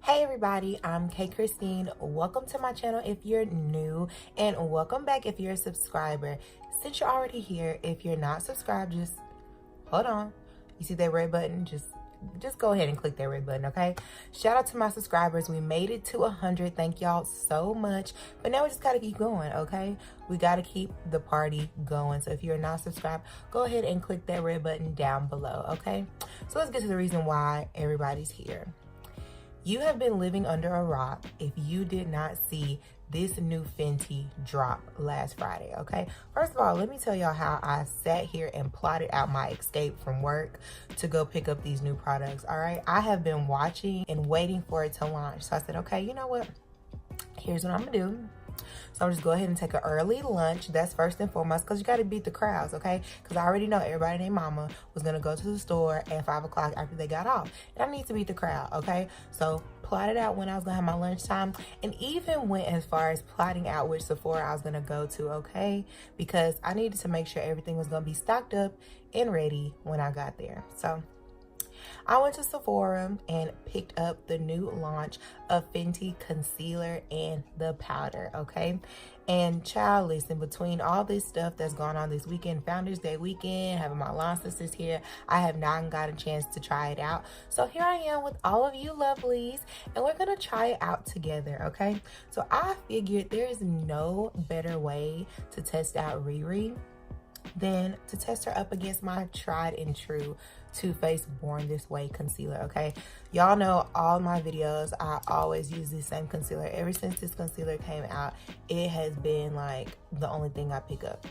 Hey everybody, I'm Kay Christine. Welcome to my channel if you're new, and welcome back if you're a subscriber. Since you're already here, if you're not subscribed, just hold on. You see that red button? Just go ahead and click that red button, okay? Shout out to my subscribers. We made it to 100. Thank y'all so much. But now we just gotta keep going, okay? We gotta keep the party going. So if you're not subscribed, go ahead and click that red button down below, okay? So let's get to the reason why everybody's here. You have been living under a rock if you did not see this new Fenty drop last Friday, okay? First of all, let me tell y'all how I sat here and plotted out my escape from work to go pick up these new products, all right? I have been watching and waiting for it to launch. So I said, okay, you know what? Here's what I'm gonna do. So I'm just go ahead and take an early lunch. That's first and foremost, because you got to beat the crowds, okay? Because I already know everybody and their mama was going to go to the store at 5 o'clock after they got off. And I need to beat the crowd, okay? So plotted out when I was going to have my lunchtime, and even went as far as plotting out which Sephora I was going to go to, okay? Because I needed to make sure everything was going to be stocked up and ready when I got there. So I went to Sephora and picked up the new launch of Fenty concealer and the powder, okay? And child, listen, between all this stuff that's gone on this weekend, Founders Day weekend, having my lawn sisters here, I have not got a chance to try it out. So here I am with all of you lovelies, and we're gonna try it out together, okay? So I figured there is no better way to test out RiRi than to test her up against my tried and true Too Faced Born This Way concealer, okay? Y'all know all my videos, I always use this same concealer. Ever since this concealer came out, it has been like the only thing I pick up.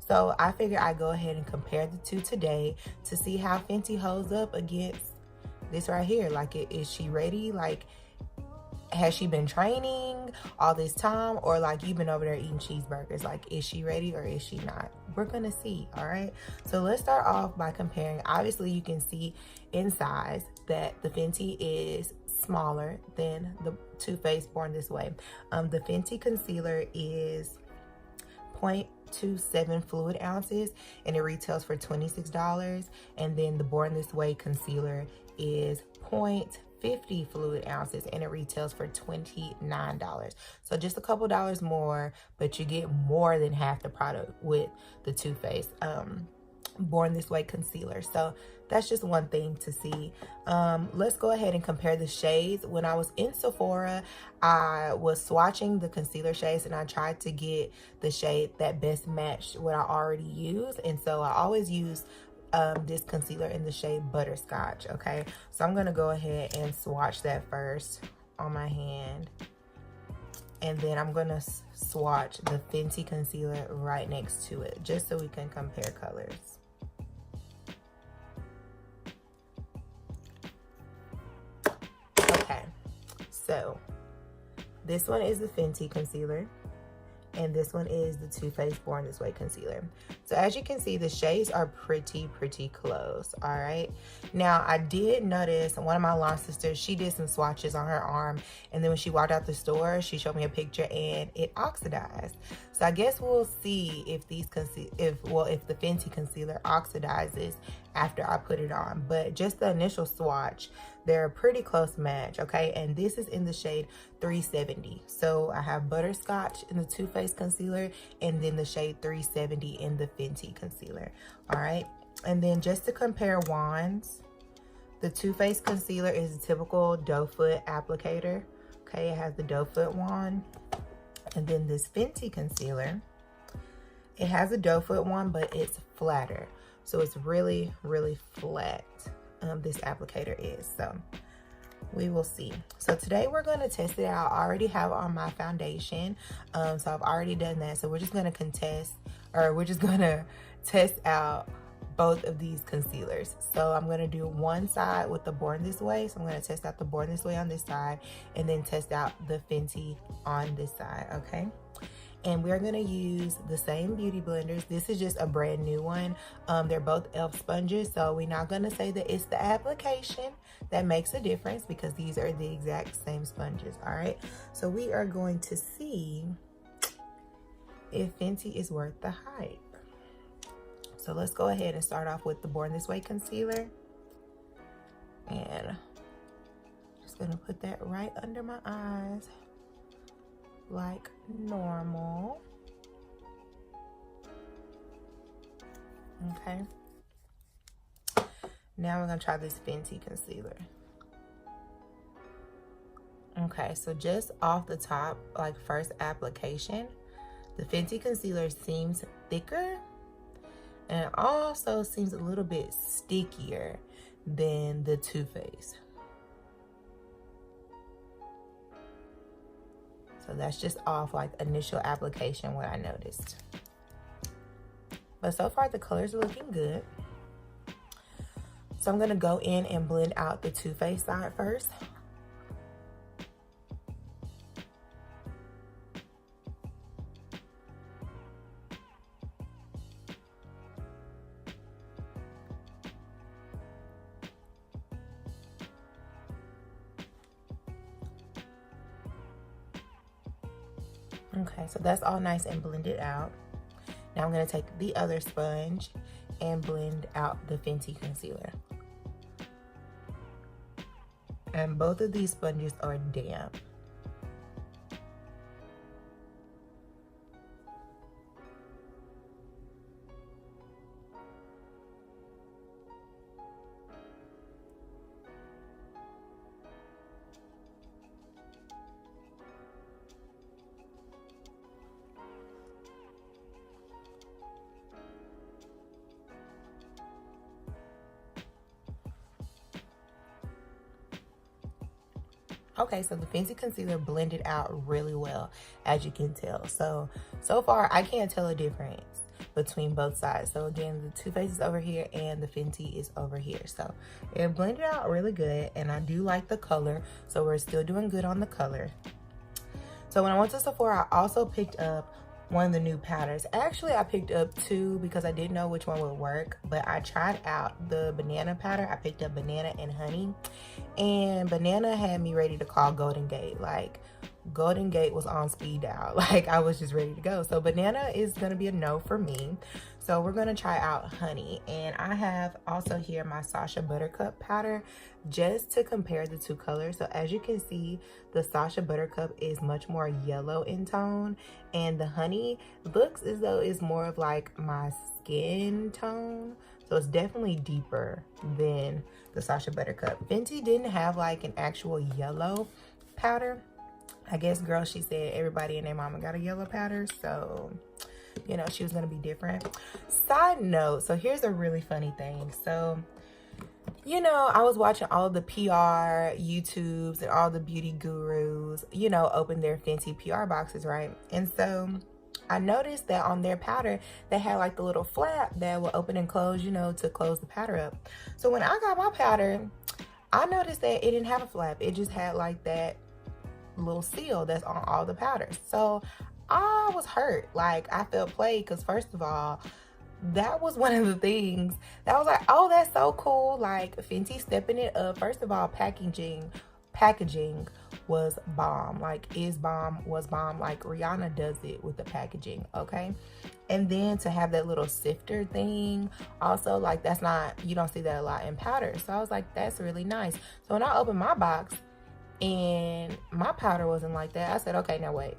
So I figured I'd go ahead and compare the two today to see how Fenty holds up against this right here. Like, is she ready? Like, has she been training all this time, or like you've been over there eating cheeseburgers? Like, is she ready or is she not? We're gonna see, all right? So let's start off by comparing. Obviously, you can see in size that the Fenty is smaller than the Too Faced Born This Way. The Fenty concealer is 0.27 fluid ounces and it retails for $26. And then the Born This Way concealer is 0.50 fluid ounces and it retails for $29. So just a couple dollars more, but you get more than half the product with the Too Faced Born This Way concealer. So that's just one thing to see. Let's go ahead and compare the shades. When I was in Sephora, I was swatching the concealer shades and I tried to get the shade that best matched what I already use. And so I always use this concealer in the shade Butterscotch, okay? So I'm gonna go ahead and swatch that first on my hand. And then I'm gonna swatch the Fenty concealer right next to it, just so we can compare colors. Okay, so this one is the Fenty concealer, and this one is the Too Faced Born This Way concealer. So as you can see, the shades are pretty close, all right? Now, I did notice one of my lawn sisters, she did some swatches on her arm, and then when she walked out the store, she showed me a picture and it oxidized. So I guess we'll see if these if the Fenty concealer oxidizes after I put it on. But just the initial swatch, they're a pretty close match, okay? And this is in the shade 370. So I have Butterscotch in the Too Faced concealer, and then the shade 370 in the Fenty concealer, all right? And then just to compare wands, the Too Faced concealer is a typical doe foot applicator, okay? It has the doe foot wand. And then this Fenty concealer, it has a doe foot wand, but it's flatter. So it's really flat, this applicator is. So we will see. So today we're going to test it out. I already have on my foundation, so I've already done that. So we're just going to test out both of these concealers. So I'm going to do one side with the Born This Way. So I'm going to test out the Born This Way on this side, and then test out the Fenty on this side, okay? And we're going to use the same beauty blenders. This is just a brand new one. They're both e.l.f. sponges, so we're not going to say that it's the application that makes a difference, because these are the exact same sponges, all right? So we are going to see if Fenty is worth the hype. So let's go ahead and start off with the Born This Way concealer. And gonna put that right under my eyes like normal. Okay. Now we're gonna try this Fenty concealer. Okay, so just off the top, like first application, the Fenty concealer seems thicker and it also seems a little bit stickier than the Too Faced. So that's just off like initial application what I noticed. But so far the colors are looking good. So I'm gonna go in and blend out the Too Faced side first. Okay, so that's all nice and blended out. Now I'm gonna take the other sponge and blend out the Fenty concealer. And both of these sponges are damp. Okay, so the Fenty concealer blended out really well, as you can tell. So far, I can't tell a difference between both sides. So again, the Too Faced is over here and the Fenty is over here. So it blended out really good, and I do like the color. So we're still doing good on the color. So when I went to Sephora, I also picked up one of the new powders. Actually, I picked up two because I didn't know which one would work, but I tried out the banana powder. I picked up banana and honey, and banana had me ready to call Golden Gate. Like, Golden Gate was on speed dial. Like, I was just ready to go. So banana is gonna be a no for me. So we're gonna try out honey, and I have also here my Sacha Buttercup powder just to compare the two colors. So as you can see, the Sacha Buttercup is much more yellow in tone, and the honey looks as though it's more of like my skin tone. So it's definitely deeper than the Sacha Buttercup. Fenty didn't have like an actual yellow powder. I guess, girl, she said everybody and their mama got a yellow powder, so you know, she was gonna be different. Side note, so here's a really funny thing. So, you know, I was watching all the PR YouTubes and all the beauty gurus, you know, open their Fenty PR boxes, right? And so I noticed that on their powder, they had like the little flap that will open and close, you know, to close the powder up. So when I got my powder, I noticed that it didn't have a flap. It just had like that little seal that's on all the powders. So I was hurt. Like, I felt played because first of all, that was one of the things that I was like, oh, that's so cool. Like, Fenty stepping it up. First of all, packaging was bomb. Like, was bomb. Like, Rihanna does it with the packaging, okay? And then to have that little sifter thing also, like, that's not, you don't see that a lot in powder. So I was like, that's really nice. So when I opened my box and my powder wasn't like that, I said, okay, now wait.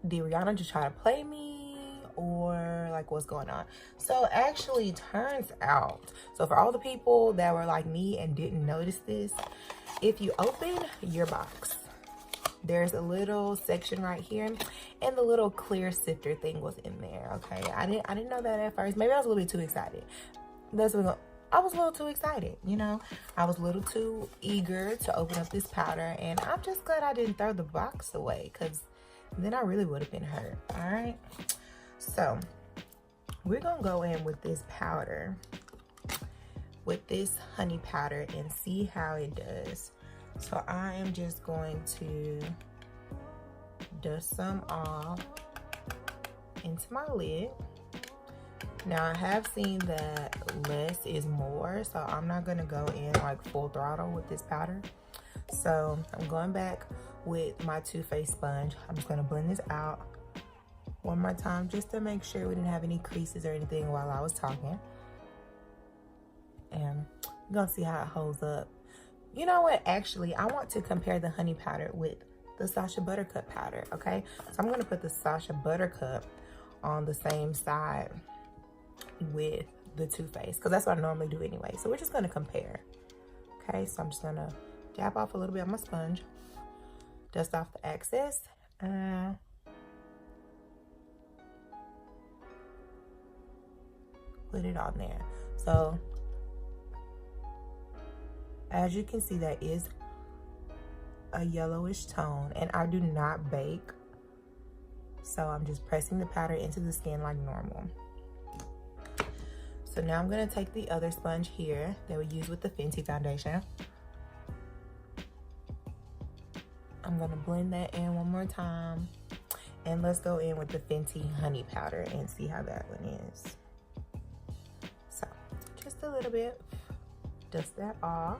Did Rihanna just try to play me, or like what's going on? So actually, turns out, so for all the people that were like me and didn't notice this, if you open your box, there's a little section right here, and the little clear sifter thing was in there. Okay, I didn't know that at first. Maybe I was a little bit too excited. I was a little too excited, you know. I was a little too eager to open up this powder, and I'm just glad I didn't throw the box away, because then I really would have been hurt. All right, so we're gonna go in with this powder, with this honey powder, and see how it does. So I am just going to dust some off into my lid. Now, I have seen that less is more, so I'm not gonna go in like full throttle with this powder. So I'm going back with my Too Faced sponge. I'm just gonna blend this out one more time just to make sure we didn't have any creases or anything while I was talking. And You're gonna see how it holds up. You know what? Actually, I want to compare the honey powder with the Sacha Buttercup powder, okay? So I'm gonna put the Sacha Buttercup on the same side with the Too Faced, because that's what I normally do anyway. So we're just gonna compare. Okay, so I'm just gonna dab off a little bit on my sponge, dust off the excess, put it on there. So as you can see, that is a yellowish tone, and I do not bake, so I'm just pressing the powder into the skin like normal. So now I'm gonna take the other sponge here that we use with the Fenty foundation. I'm gonna blend that in one more time, and let's go in with the Fenty honey powder and see how that one is. So just a little bit, dust that off.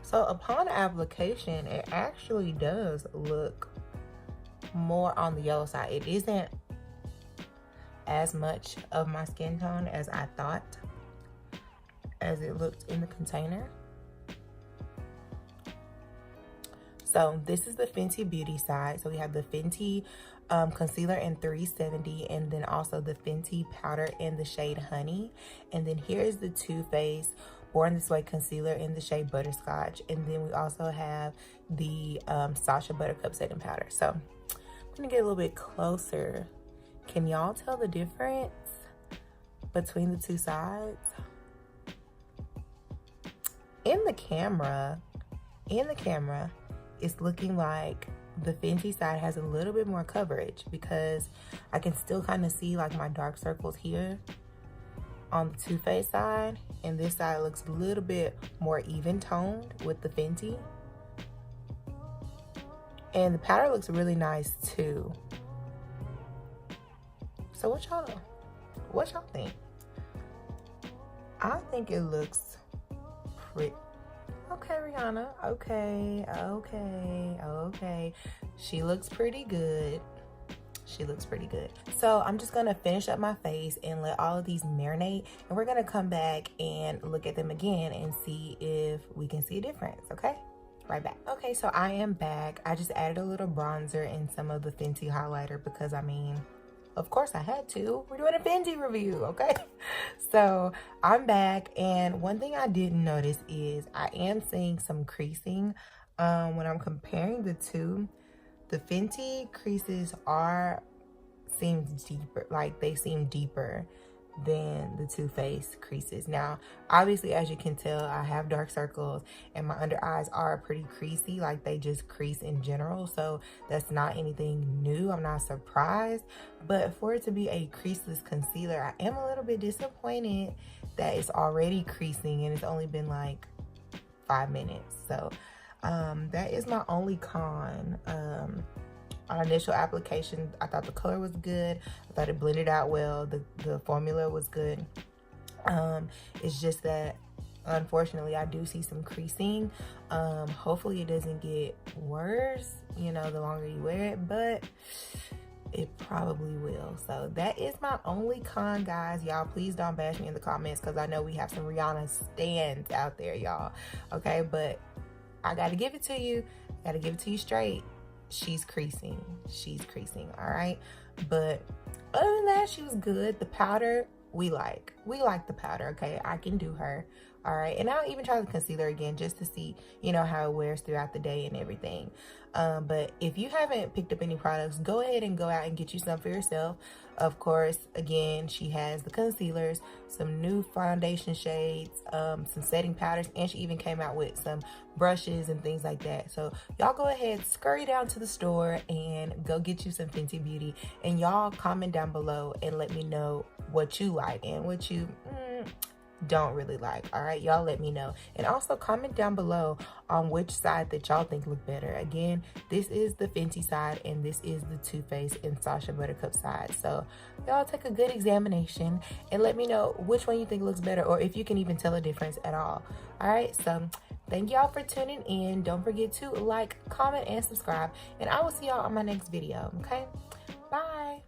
So upon application, it actually does look more on the yellow side. It isn't as much of my skin tone as I thought, as it looked in the container. So this is the Fenty Beauty side. So we have the Fenty concealer in 370, and then also the Fenty powder in the shade Honey. And then here is the Too Faced Born This Way concealer in the shade Butterscotch. And then we also have the Sacha Buttercup setting powder. So I'm gonna get a little bit closer. Can y'all tell the difference between the two sides? In the camera, it's looking like the Fenty side has a little bit more coverage, because I can still kind of see like my dark circles here on the Too Faced side, and this side looks a little bit more even toned with the Fenty. And the powder looks really nice too. So what y'all think? I think it looks pretty. Okay, Rihanna. Okay. She looks pretty good. So I'm just gonna finish up my face and let all of these marinate, and we're gonna come back and look at them again and see if we can see a difference, okay? Right back. Okay, so I am back. I just added a little bronzer and some of the Fenty highlighter because, I mean, of course I had to. We're doing a Fenty review, okay? So I'm back, and one thing I didn't notice is I am seeing some creasing when I'm comparing the two. The Fenty creases seem deeper, like they seem deeper than the Too Faced creases. Now, obviously, as you can tell, I have dark circles and my under eyes are pretty creasy, like they just crease in general. So that's not anything new. I'm not surprised, but for it to be a creaseless concealer, I am a little bit disappointed that it's already creasing and it's only been like 5 minutes. So that is my only con. On initial application, I thought the color was good. I thought it blended out well. The formula was good. It's just that, unfortunately, I do see some creasing. Hopefully it doesn't get worse, you know, the longer you wear it, but it probably will. So that is my only con, guys. Y'all, please don't bash me in the comments, because I know we have some Rihanna stans out there, y'all. Okay, but I gotta give it to you. Gotta give it to you straight. She's creasing, all right? But other than that, she was good. The powder, we like the powder, okay? I can do her, all right? And I'll even try the concealer again just to see, you know, how it wears throughout the day and everything. But if you haven't picked up any products, go ahead and go out and get you some for yourself. Of course, again, she has the concealers, some new foundation shades, some setting powders, and she even came out with some brushes and things like that. So y'all go ahead, scurry down to the store and go get you some Fenty Beauty. And y'all comment down below and let me know what you like and what you don't really like. All right, y'all let me know. And also comment down below on which side that y'all think look better. Again, this is the Fenty side and this is the Too Faced and Sacha Buttercup side. So y'all take a good examination and let me know which one you think looks better, or if you can even tell a difference at all. All right, so Thank y'all for tuning in. Don't forget to like, comment, and subscribe. And I will see y'all on my next video, okay? Bye.